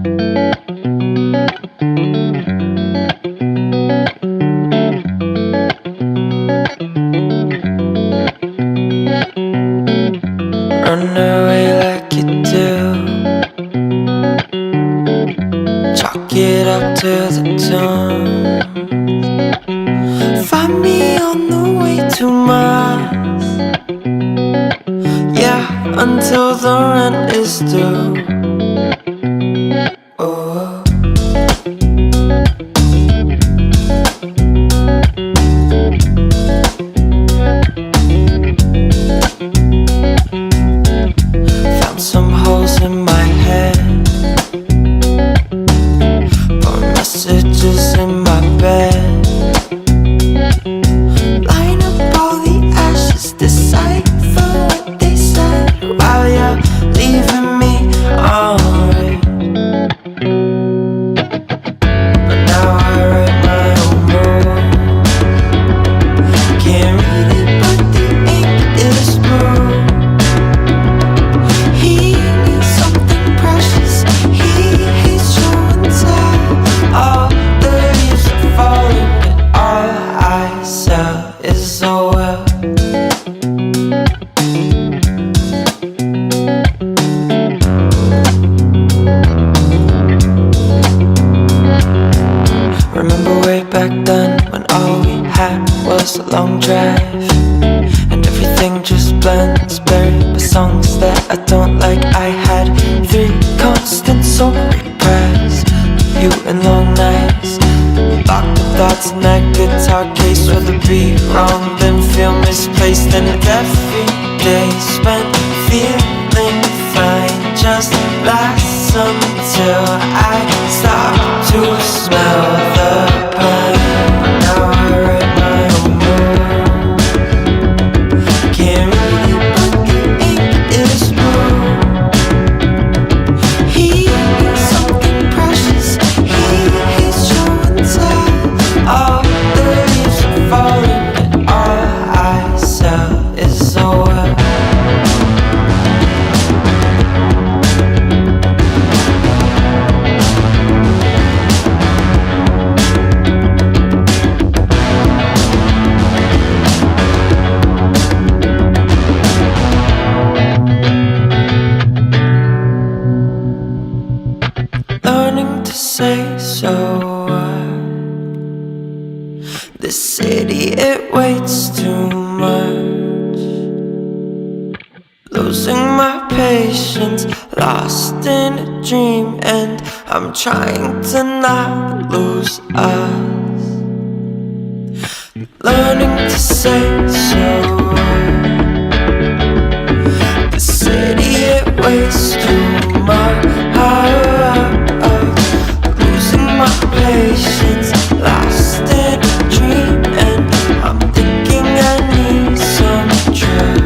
Run away like you do. Chalk it up to the tune. Find me on the way to Mars. Yeah, until the rent is due. Oh. Found some holes in my head, put messages in my bed. Line up all the ashes, decipher what they said while you're leaving me alright. But now I write my own rules. Can't read it, but the ink is blue. He needs something precious, he hates show and tell. All the leaves are falling, and all I sell is so well. Remember way back then when all we had was a long drive, and everything just blends, buried by songs that I don't like. I had 3 constant soul repressed, you and long nights. Locked the thoughts in that guitar case, where the beat wrong, then feel misplaced. And every day spent feeling fine just lasts until I stop to smell the pine. Now I write my own rules. Can't read it, but the ink is blue. He needs something precious, he hates show and tell. All the leaves are falling, and all I sell is so well. Learning to say so what? This city, it waits too much. Losing my patience, lost in a dream, and I'm trying to not lose us. Learning to say so what? The city, it waits too much. Losing my patience, lost in a dream, and I'm thinking I need some trust.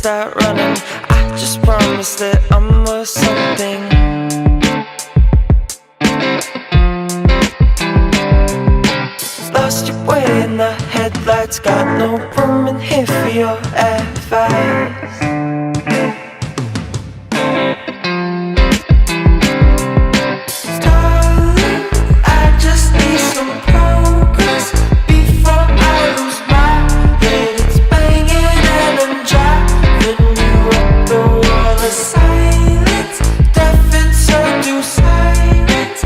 Start running, I just promise that I'm worth something. Lost your way in the headlights, got no room in here for your advice. Darling, I just need some progress before I lose my head. It's banging and I'm driving you up the wall of silence, deaf and so do silence.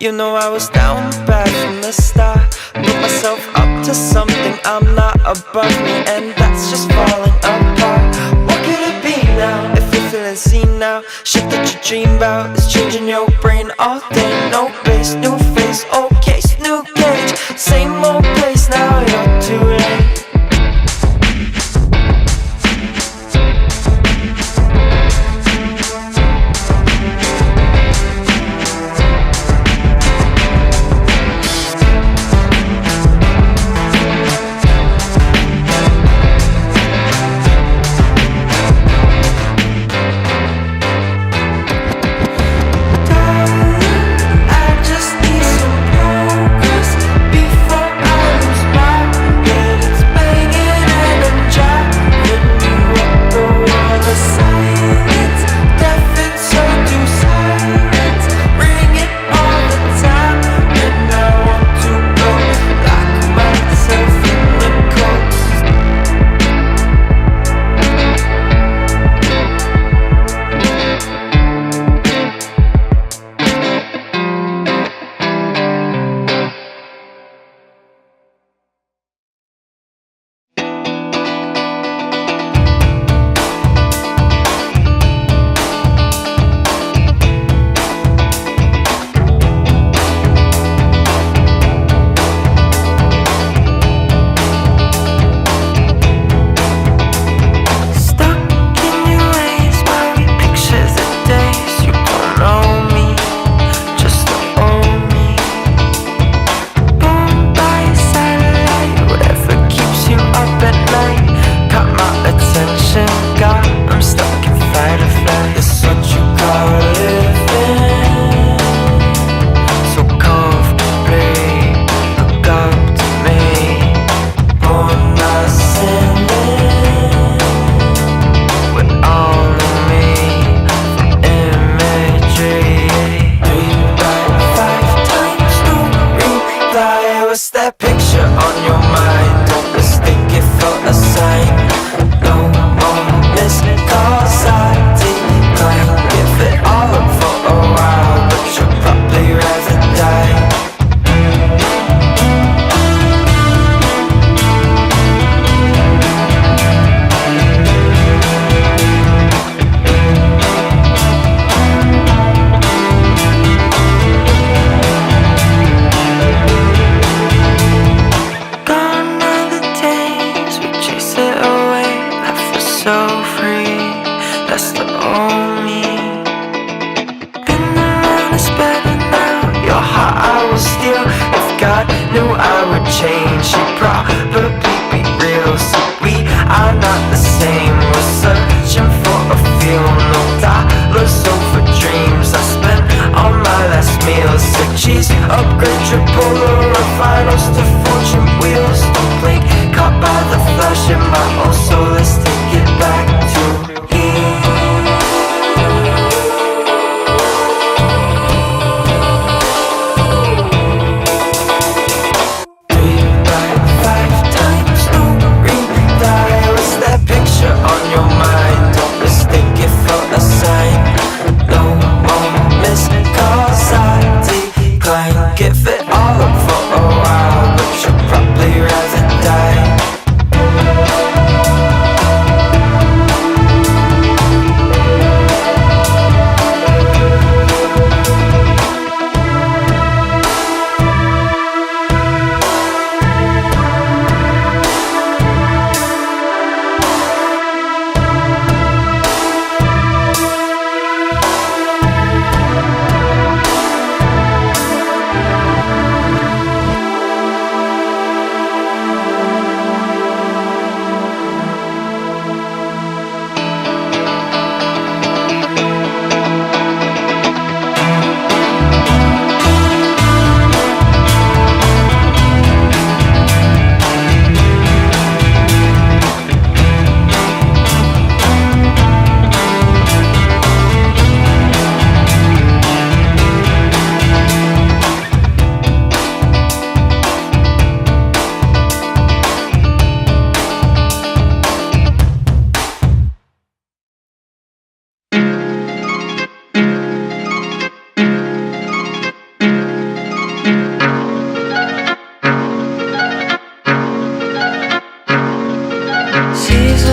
You know I was down bad from the start. Put myself up to something I'm not above me, and that's just falling apart. What could it be now? If you're feeling seen now, shit that you dream about is changing your brain all day. No base, new face, old case, new cage. Same old place, now you're too late. Before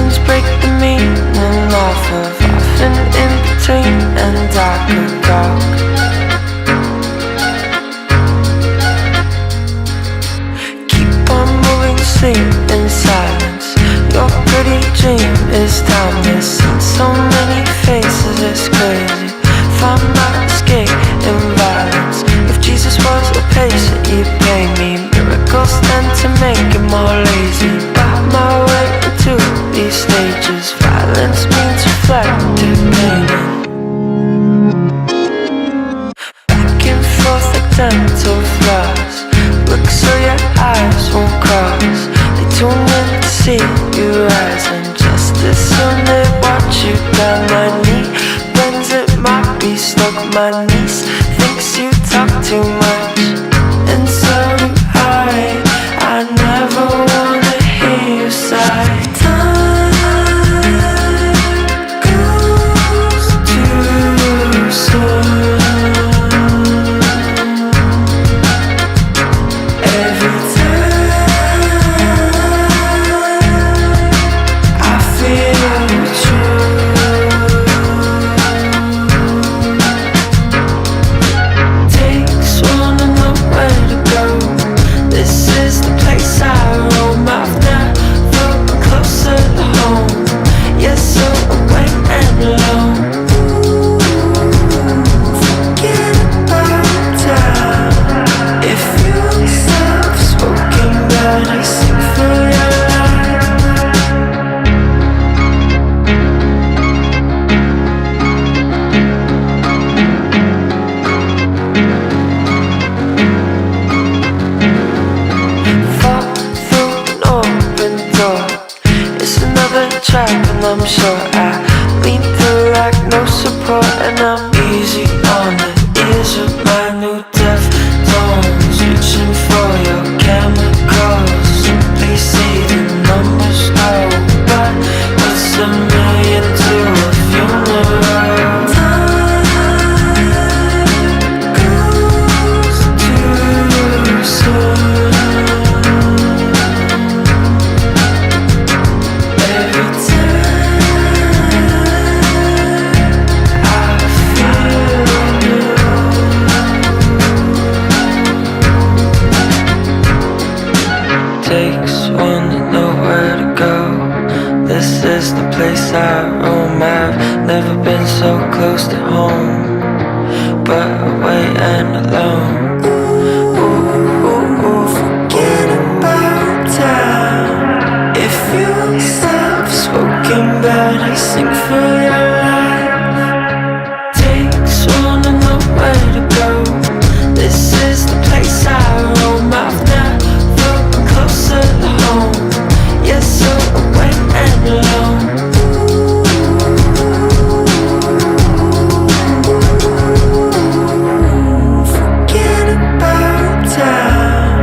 seasons break the meaning off of often in between and dark and dark. Keep on moving, sleep in silence. Your pretty dream is timeless. Seen so many faces, it's crazy. Find my escape in violence. If Jesus was a patient, he'd pay me. Miracles tend to make him more lazy. Bought my way into these stages. Violence means reflective painting. Back and forth like dental floss. Look so your eyes won't cross. They tune in to see you rise, and just as soon they watch you down my knee. Bends it might be stuck my niece. Thinks you talk too much, and so do I. I never wanna hear you sigh. Time goes too soon. Every time I feel true. Takes one to know where to go. This is the place I roam. I've never been closer to home. Yes, so away and alone. Forget about time. If you soft-spoken bird, I sing for your life. Fall through an open door. It's another trap, and I'm sure I lean through like no support. And I'm easy on the ears of my new deaf tones. Reaching for your chemicals. Simply see the numbers go. But what's a million to a funeral? Time goes too soon. Every time I feel you. Takes one to know where to go. This is the place I roam. I've never been so close to home, but away and alone. Ooh, ooh, ooh, forget about time. If you soft-spoken bird, I sing for your life. Takes one to know where to go. This is the place I roam. I've never been closer to home. Yes, so away and alone. Forget about time.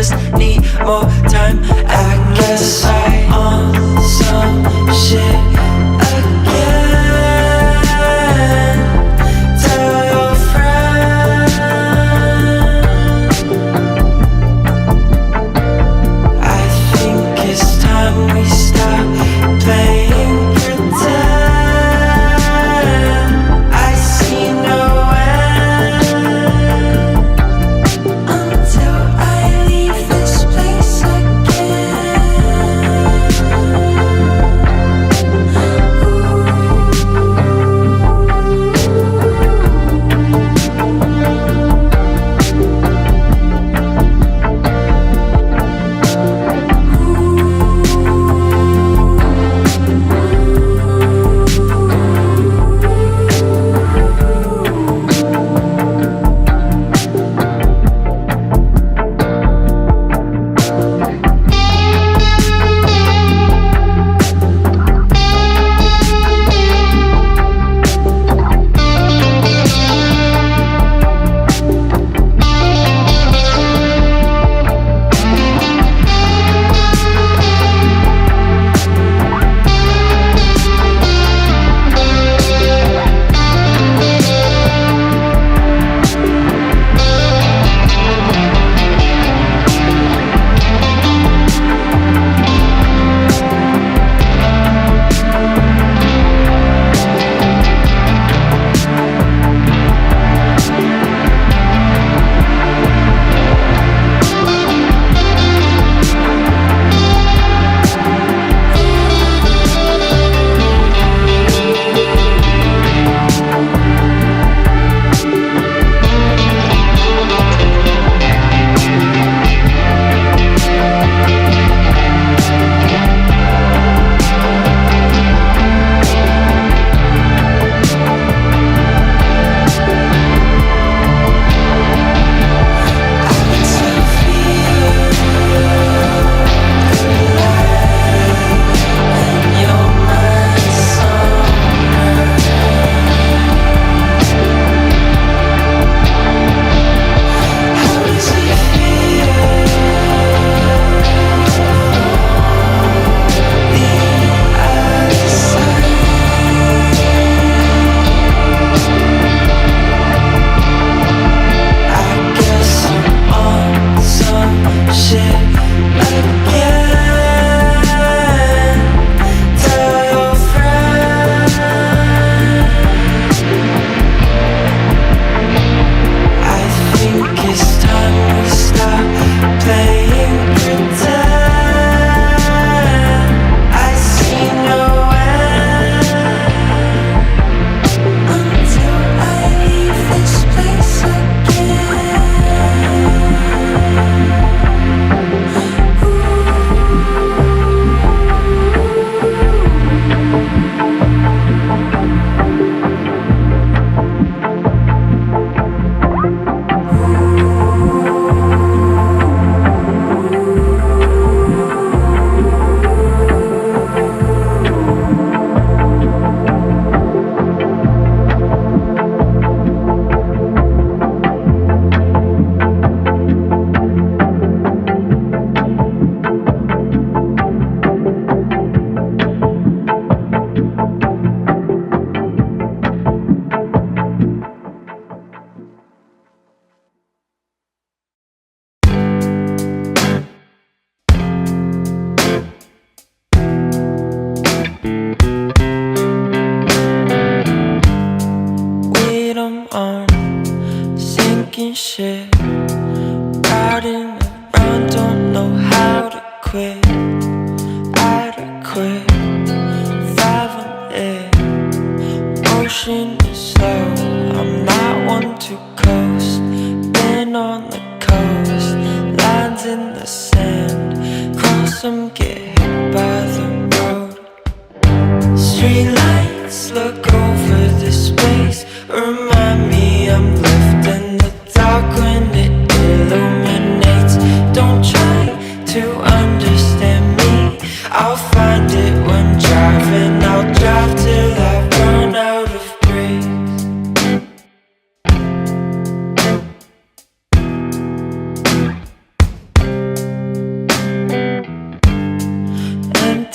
just need more time. I guess I on some shit again. Tell your friend I think it's time we stop playing pretend. I see no end until I leave this place again.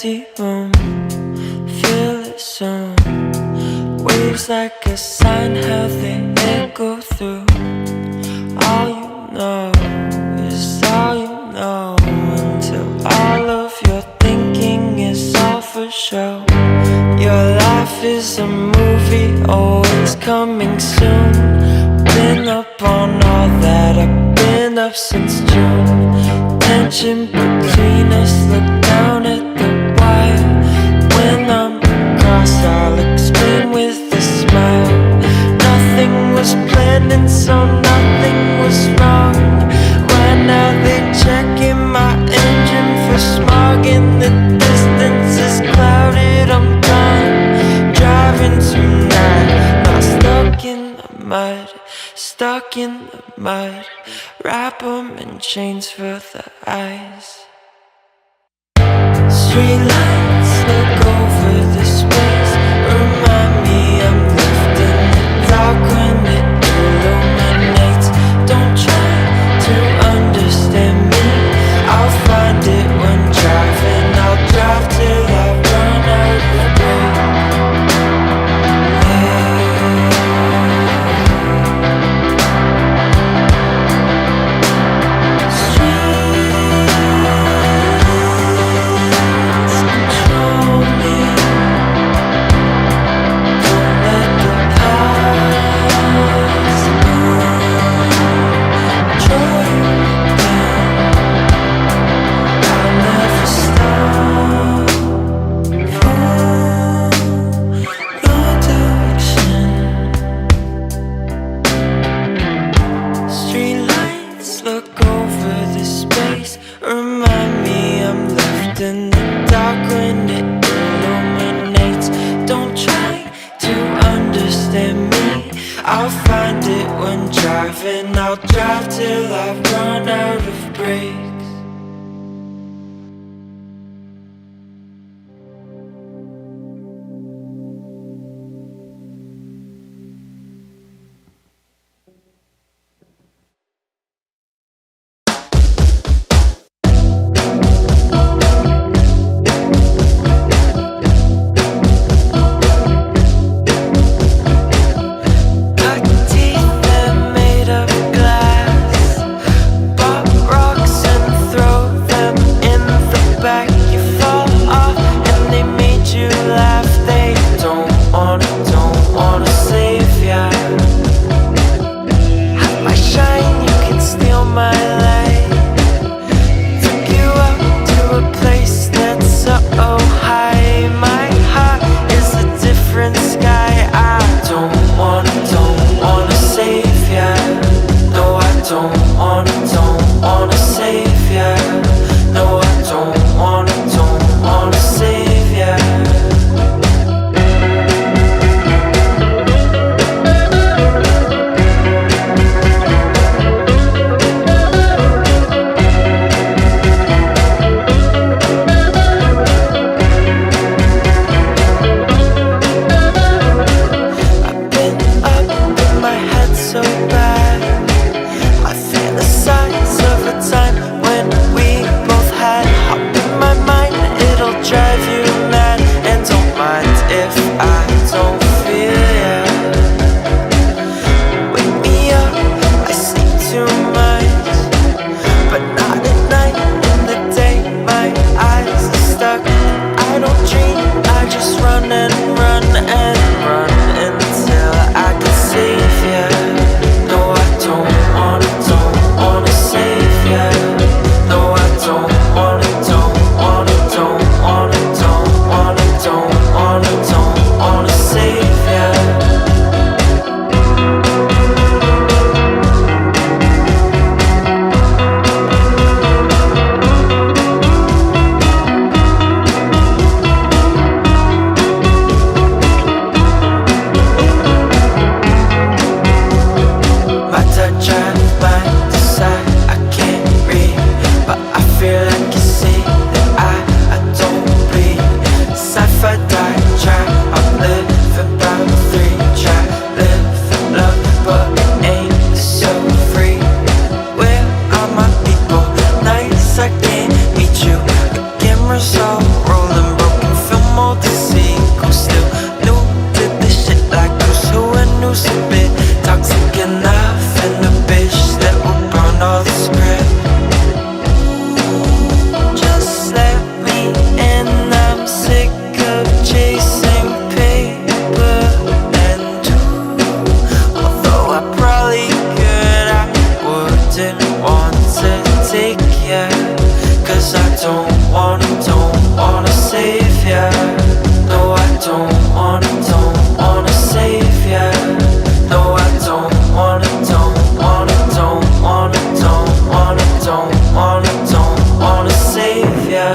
empty room, feel it soon. Waves like a sign, how they echo through. All you know is all you know, until all of your thinking is all for show. Your life is a movie, always coming soon. Been up on all that, I've been up since June. Tension between us, look down at the wire. When I'm across, I'll explain with a smile. Nothing was planned and so nothing was wrong. Right now they checking my engine for smog. In the distance is clouded, I'm gone. Driving tonight, not stuck in the mud. Stuck in the mud. Wrap 'em in chains for the eyes. Street lights look over the space, remind me I'm left in the dark when it illuminates. Don't try to understand me, I'll find it when driving. I'll drive till I run out of breath. Street 'cause I don't wanna save ya. No, I don't wanna save ya. No, I don't wanna save ya.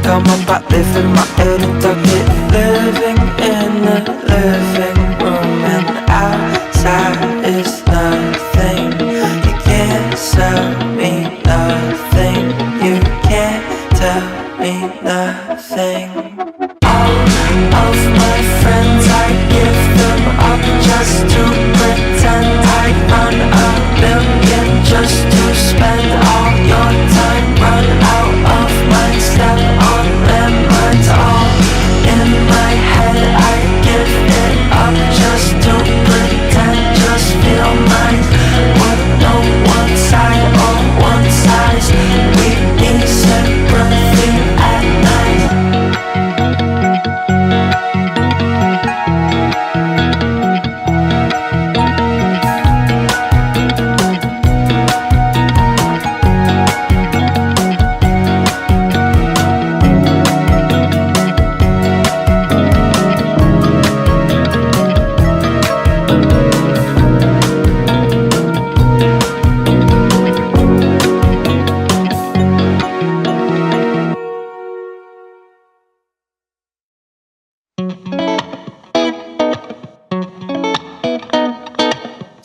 Come up, I live in my head and tuck it. Living in the living room and outside is nothing. You can't sell me nothing. You can't tell me nothing. All of my friends, I give them up just to pretend I run a billion just to spend all your time. Run out of my step on lemons, all in my head. I give it up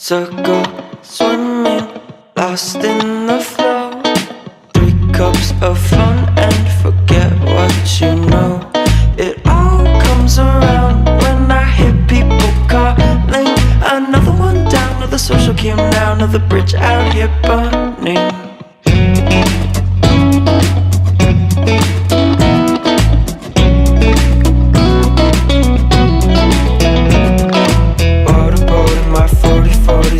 to go swimming, lost in the flow. 3 cups of fun and forget what you know. It all comes around when I hear people calling. Another one down, another social cue now, another bridge out here burning.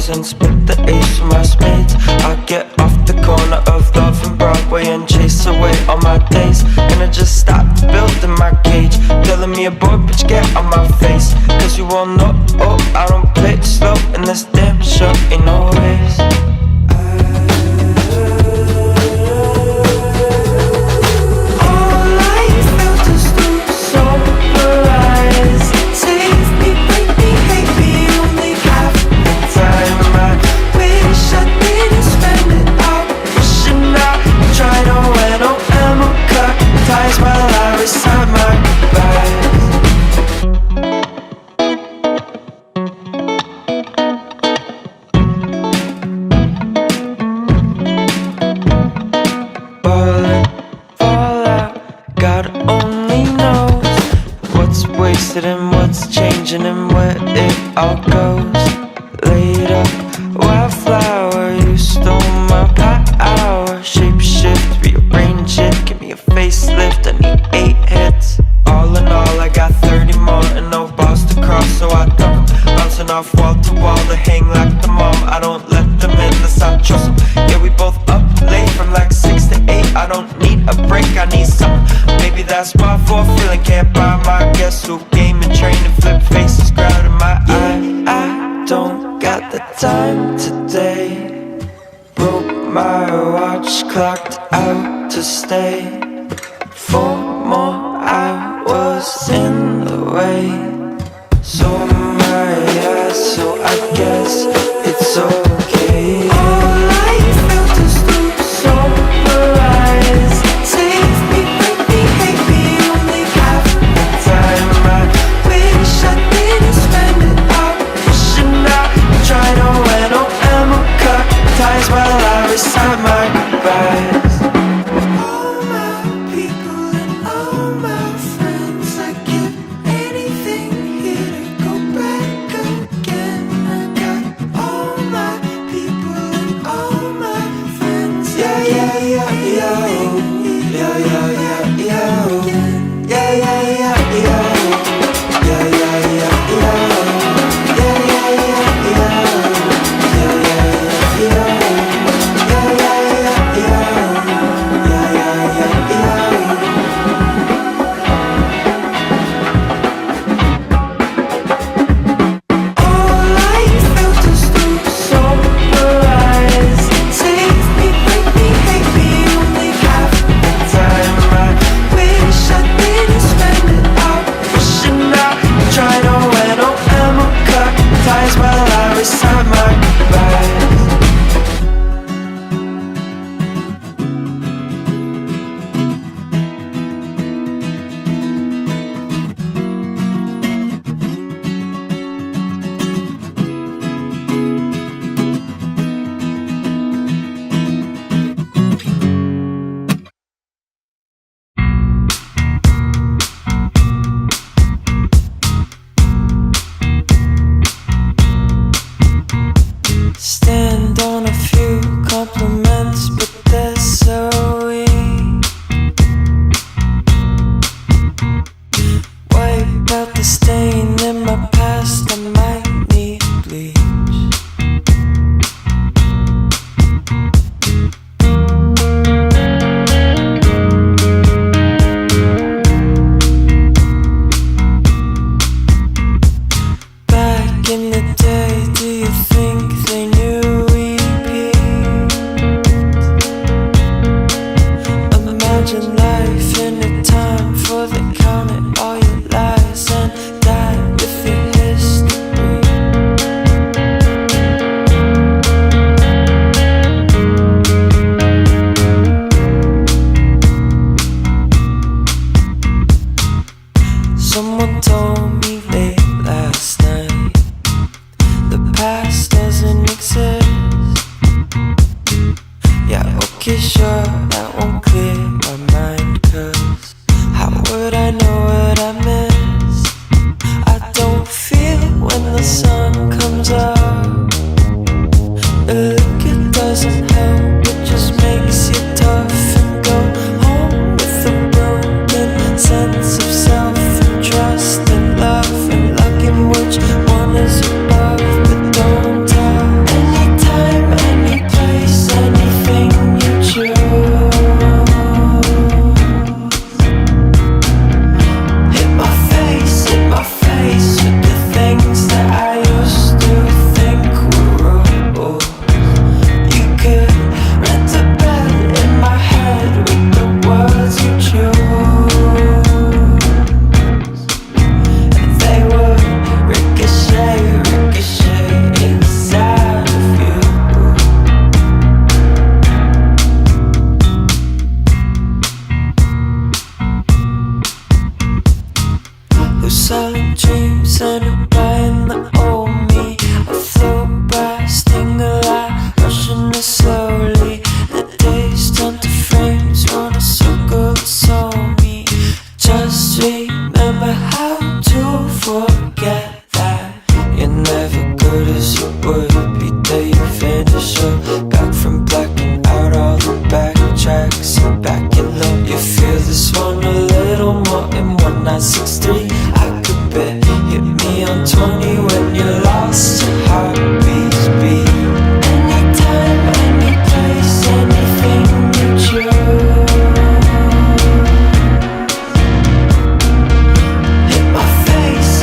And split the ace with my spades. I get off the corner of Love and Broadway and chase away all my days. Gonna just stop building my cage, telling me a boy, bitch, get on my face. Cause you all know, oh, I don't play it slow, and this damn show ain't no race. And what's changing and where it all goes. Later, wildflower, you stole my power. Shapeshift, rearrange it, give me a facelift. I need 8 hits. All in all, I got 30 more and no balls to cross, so I dump them, bouncing off wall to wall. They hang like the mom, I don't let them in unless I trust them. Yeah, we both up late from like 6 to 8. I don't need a break, I need something. Maybe that's why for feeling can't buy my guess who game and train and flip faces crowd in my eye. I don't got the time today. Broke my watch, clocked out to stay. 4 more hours in the way. So my eyes, so I guess it's okay. All I felt is to summarize. Save me, break me, hate me, only half the time. I wish I didn't spend it all wishing out. Try to win, oh, ammo cut ties while I recite my goodbyes. All my people and all my friends, I give anything here to go happy day you finish up. Back from blacking out all the backtracks. Sit back and low. You feel this one a little more in 1963. I could bet hit me on 20 when you're lost. Your heartbeats beat. Anytime, any place, anything you choose. Hit my face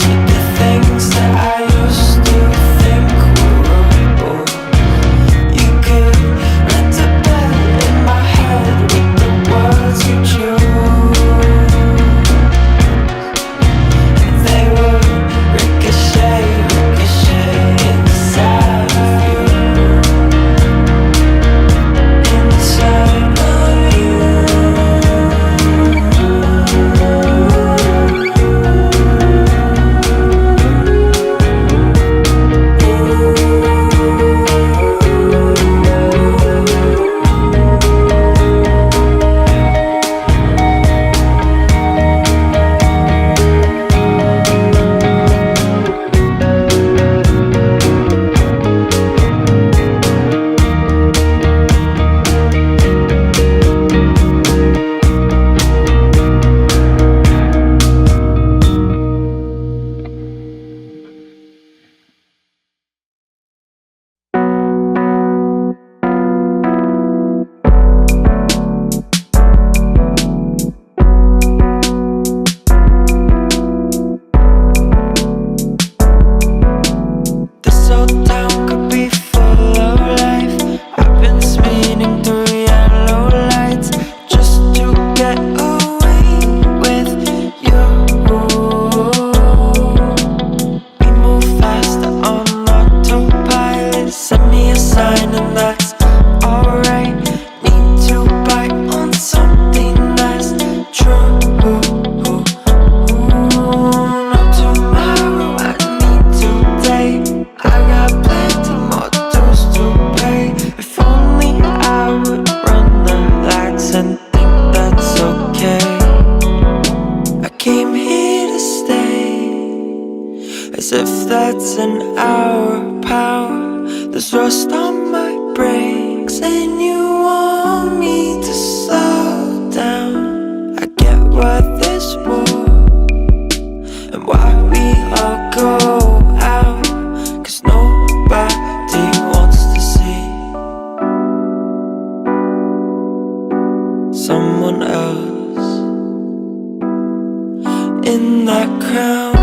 with the things that I used to think were rude. You could rent a bed in my head with the words you choose. And they would ricochet inside of you. Inside of you. This old town could be full of life. I've been speeding through yellow lights just to get away with you. We move faster on autopilot. Send me a sign and that's alright. Need to bite on something that's true. No tomorrow, I need today. I got plenty more dues to pay. If only I would run the lights and think that's okay. I came here to stay, as if that's in our power. There's rust on my brakes and you want me to slow down. I get why this war and why we all go out, 'cause nobody wants to see someone else in that crown.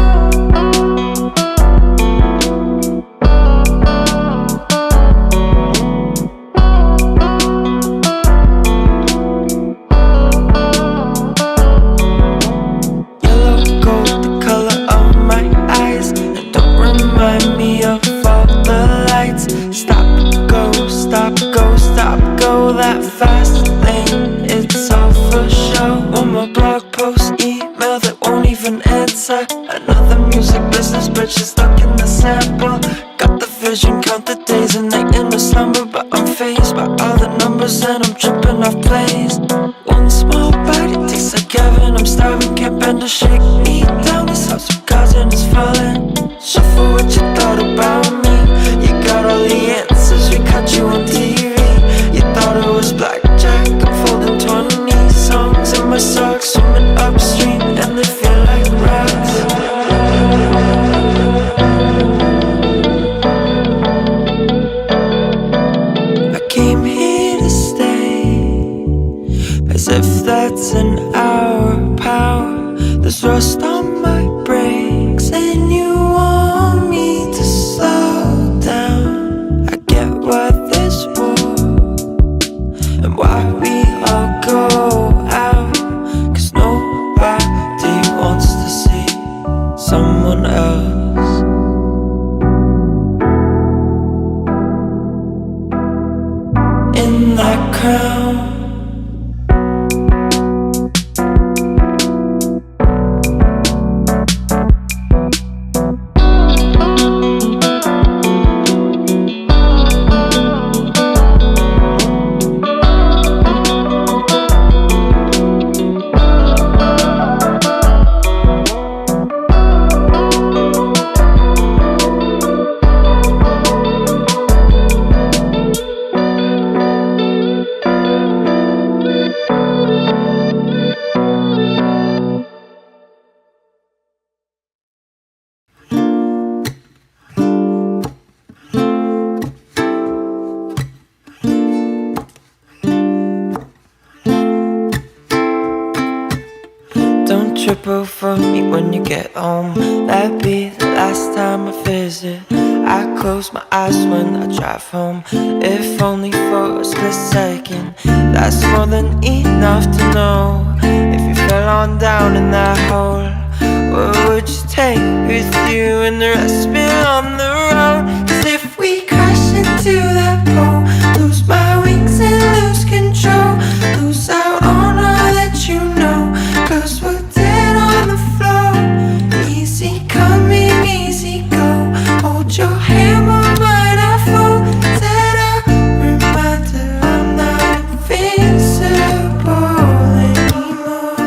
Yellow gold, the color of my eyes, and don't remind me of all the lights. Stop, go, stop, go, stop, go. That fast lane, it's all for show. One more blog post, email that won't even answer. Another music business bitch is stuck in the sample. Got the vision, count the days and night in the slumber, but I'm phased by all the numbers and I'm tripping off plays. One small bite, it tastes like heaven. I'm starving, can't bend or shake me down. This house of cards and it's falling. Shuffle what you thought about me. You got all the answers, we caught you on TV. You thought it was blackjack, I'm folding 20 songs in my socks, swimming upstream and they feel like rocks. I came here to stay, as if that's in our power. There's rust on my brakes and you want me to slow down. I get why this war and why we all go out, 'cause nobody wants to see someone else in that crown. triple for me when you get home. That'd be the last time I visit. I close my eyes when I drive home, if only for a split second. That's more than enough to know. If you fell on down in that hole, what would you take with you and the rest spill on the road? 'Cause if we crash into that pole, lose my wings and lose control, lose out on all that you know, 'cause we're dead on the floor. Easy coming, easy go, hold your hand, but might I fall? Said a reminder I'm not invincible anymore.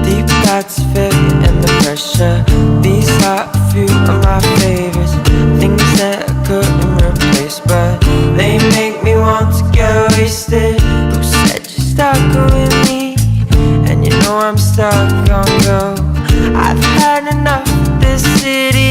Deep thoughts feel you in the pressure. These are a few of my favorites, things that I couldn't replace, but they make me want to get wasted. Who said you're stuck with me? And you know I'm stuck on go. I've had enough of this city.